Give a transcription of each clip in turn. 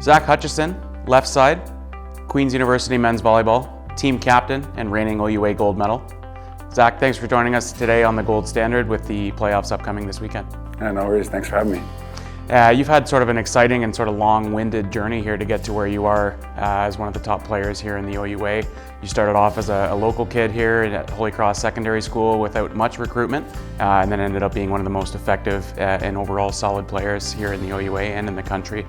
Zach Hutcheson, left side, Queen's University men's volleyball, team captain and reigning OUA gold medal. Zach, thanks for joining us today on the Gold Standard with the playoffs upcoming this weekend. Yeah, no worries. Thanks for having me. You've had sort of an exciting and sort of long-winded journey here to get to where you are as one of the top players here in the OUA. You started off as a local kid here at Holy Cross Secondary School without much recruitment, and then ended up being one of the most effective and overall solid players here in the OUA and in the country.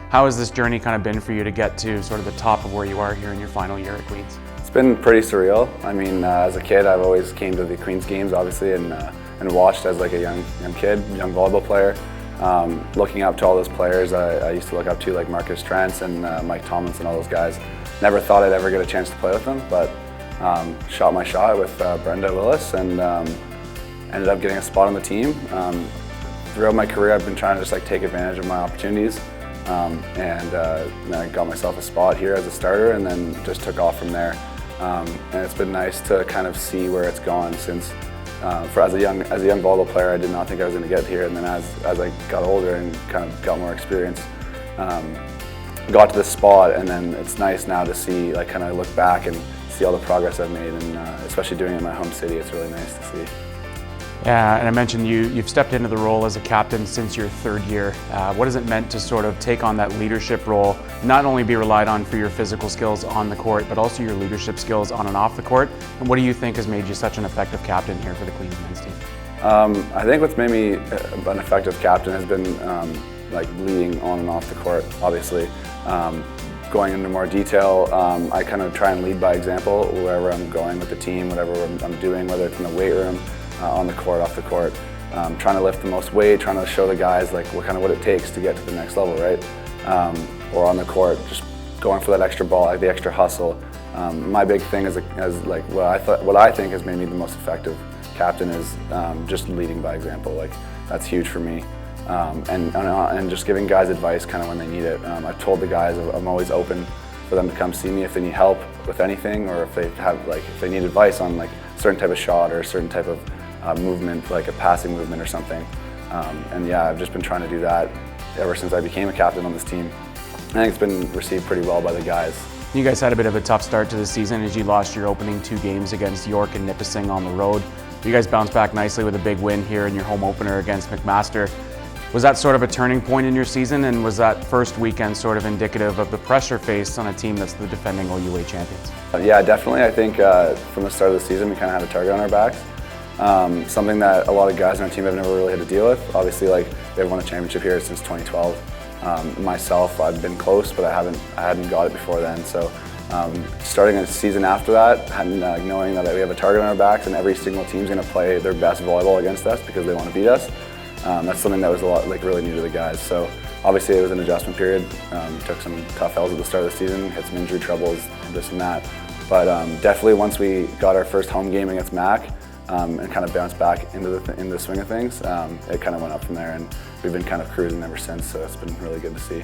How has this journey kind of been for you to get to sort of the top of where you are here in your final year at Queen's? It's been pretty surreal. I mean, as a kid, I've always came to the Queen's games, obviously, and watched as like a young kid, young volleyball player. Looking up to all those players I used to look up to, like Marcus Trentz and Mike Tomlinson, all those guys. Never thought I'd ever get a chance to play with them, but shot my shot with Brenda Willis and ended up getting a spot on the team. Throughout my career, I've been trying to just like take advantage of my opportunities, and then I got myself a spot here as a starter, and then just took off from there. And it's been nice to kind of see where it's gone since. As a young volleyball player, I did not think I was going to get here, and then as I got older and kind of got more experience, got to this spot, and then it's nice now to see, like, kind of look back and see all the progress I've made, and especially doing it in my home city, it's really nice to see. Yeah, and I mentioned you've stepped into the role as a captain since your third year. What has it meant to sort of take on that leadership role, not only be relied on for your physical skills on the court, but also your leadership skills on and off the court? And what do you think has made you such an effective captain here for the Queen's men's team? I think what's made me an effective captain has been like leading on and off the court, obviously. Going into more detail, I kind of try and lead by example wherever I'm going with the team, whatever I'm doing, whether it's in the weight room, on the court, off the court, trying to lift the most weight, trying to show the guys like what it takes to get to the next level, right? Or on the court, just going for that extra ball, like the extra hustle. My big thing as like what I think has made me the most effective captain is just leading by example. Like that's huge for me, and just giving guys advice kind of when they need it. I've told the guys I'm always open for them to come see me if they need help with anything, or if they need advice on like a certain type of shot or a certain type of movement, like a passing movement or something. And yeah, I've just been trying to do that ever since I became a captain on this team. I think it's been received pretty well by the guys. You guys had a bit of a tough start to the season as you lost your opening 2 games against York and Nipissing on the road. You guys bounced back nicely with a big win here in your home opener against McMaster. Was that sort of a turning point in your season, and was that first weekend sort of indicative of the pressure faced on a team that's the defending OUA champions? Yeah, definitely. I think from the start of the season we kind of had a target on our backs. Something that a lot of guys on our team have never really had to deal with. Obviously, like, they've won a championship here since 2012. Myself, I've been close, but I hadn't got it before then. So starting a season after that, knowing that we have a target on our backs and every single team's going to play their best volleyball against us because they want to beat us, that's something that was really new to the guys. So obviously it was an adjustment period. Took some tough L's at the start of the season, hit some injury troubles, this and that. But definitely once we got our first home game against Mac, and kind of bounced back into the swing of things, it kind of went up from there, and we've been kind of cruising ever since, so it's been really good to see.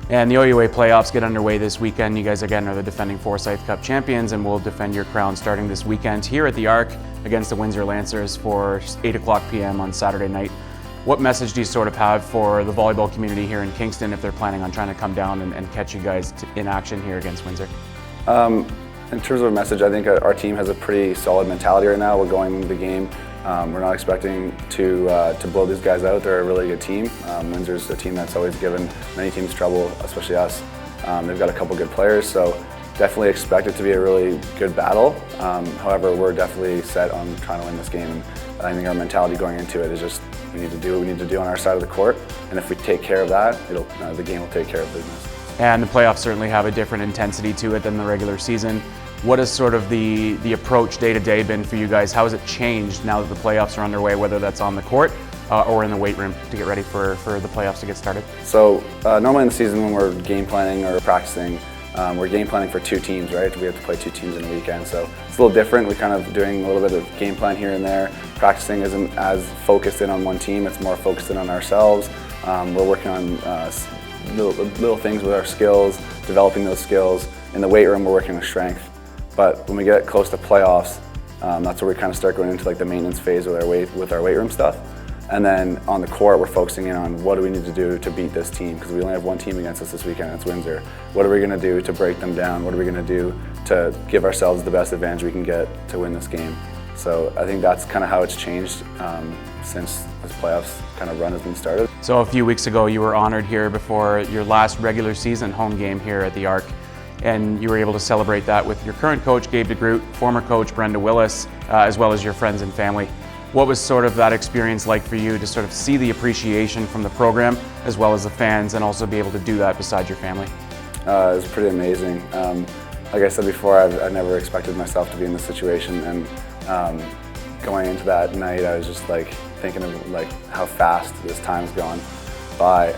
And the OUA playoffs get underway this weekend. You guys again are the defending Forsyth Cup champions and will defend your crown starting this weekend here at the Arc against the Windsor Lancers for 8:00 p.m. on Saturday night. What message do you sort of have for the volleyball community here in Kingston if they're planning on trying to come down and catch you guys in action here against Windsor? In terms of a message, I think our team has a pretty solid mentality right now. We're going into the game. We're not expecting to blow these guys out. They're a really good team. Windsor's a team that's always given many teams trouble, especially us. They've got a couple good players, so definitely expect it to be a really good battle. However, we're definitely set on trying to win this game. And I think our mentality going into it is just we need to do what we need to do on our side of the court, and if we take care of that, the game will take care of business. And the playoffs certainly have a different intensity to it than the regular season. What has sort of the approach day-to-day been for you guys? How has it changed now that the playoffs are underway, whether that's on the court or in the weight room to get ready for the playoffs to get started? So normally in the season when we're game planning or practicing, we're game planning for 2 teams, right? We have to play 2 teams in a weekend, so it's a little different. We're kind of doing a little bit of game plan here and there. Practicing isn't as focused in on one team, it's more focused in on ourselves. We're working on little things with our skills, developing those skills. In the weight room, we're working on strength. But when we get close to playoffs, that's where we kind of start going into like the maintenance phase with our weight room stuff. And then on the court, we're focusing in on what do we need to do to beat this team, because we only have one team against us this weekend, and it's Windsor. What are we going to do to break them down? What are we going to do to give ourselves the best advantage we can get to win this game? So I think that's kind of how it's changed since this playoffs kind of run has been started. So a few weeks ago, you were honored here before your last regular season home game here at the Arc, and you were able to celebrate that with your current coach, Gabe DeGroot, former coach, Brenda Willis, as well as your friends and family. What was sort of that experience like for you to sort of see the appreciation from the program as well as the fans, and also be able to do that beside your family? It was pretty amazing. Like I said before, I never expected myself to be in this situation, and going into that night, I was just like thinking of like how fast this time's gone by.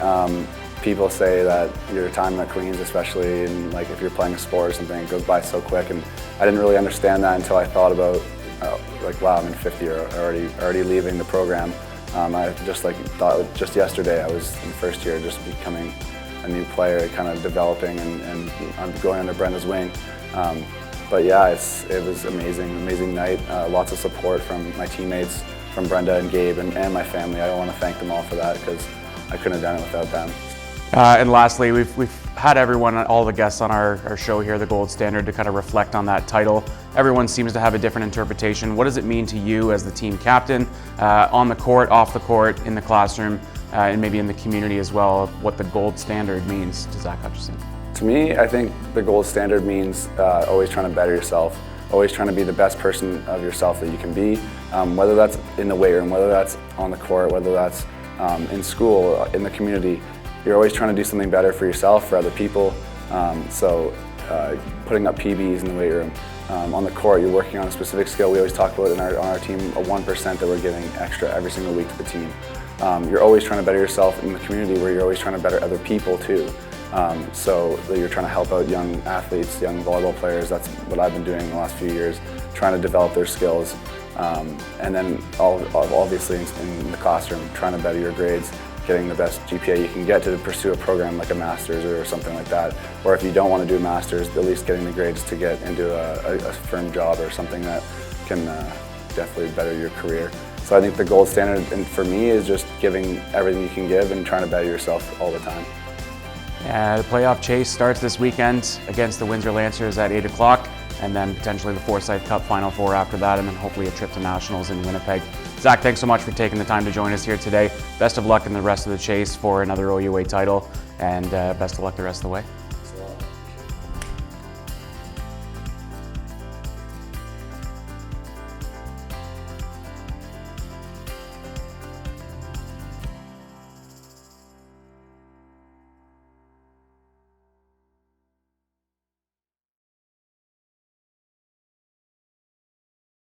People say that your time at Queens, especially, and like if you're playing a sport or something, it goes by so quick, and I didn't really understand that until I thought about like, wow, I'm in fifth year, already leaving the program. I just like thought just yesterday I was in first year, just becoming a new player, kind of developing, and I'm going under Brenda's wing. But yeah, it was amazing night. Lots of support from my teammates, from Brenda and Gabe, and my family. I want to thank them all for that, because I couldn't have done it without them. And lastly, we've had everyone, all the guests on our show here, the Gold Standard, to kind of reflect on that title. Everyone seems to have a different interpretation. What does it mean to you as the team captain, on the court, off the court, in the classroom, and maybe in the community as well, of what the Gold Standard means to Zach Hutcheson? To me, I think the Gold Standard means always trying to better yourself, always trying to be the best person of yourself that you can be, whether that's in the weight room, whether that's on the court, whether that's in school, in the community. You're always trying to do something better for yourself, for other people. So putting up PBs in the weight room. On the court, you're working on a specific skill. We always talk about on our team a 1% that we're giving extra every single week to the team. You're always trying to better yourself in the community, where you're always trying to better other people too. So that you're trying to help out young athletes, young volleyball players. That's what I've been doing in the last few years, trying to develop their skills. And then obviously in the classroom, trying to better your grades, getting the best GPA you can get to pursue a program like a master's or something like that. Or if you don't want to do a master's, at least getting the grades to get into a firm job or something that can definitely better your career. So I think the Gold Standard, and for me, is just giving everything you can give and trying to better yourself all the time. The playoff chase starts this weekend against the Windsor Lancers at 8 o'clock, and then potentially the Forsyth Cup Final Four after that, and then hopefully a trip to Nationals in Winnipeg. Zach, thanks so much for taking the time to join us here today. Best of luck in the rest of the chase for another OUA title, and best of luck the rest of the way.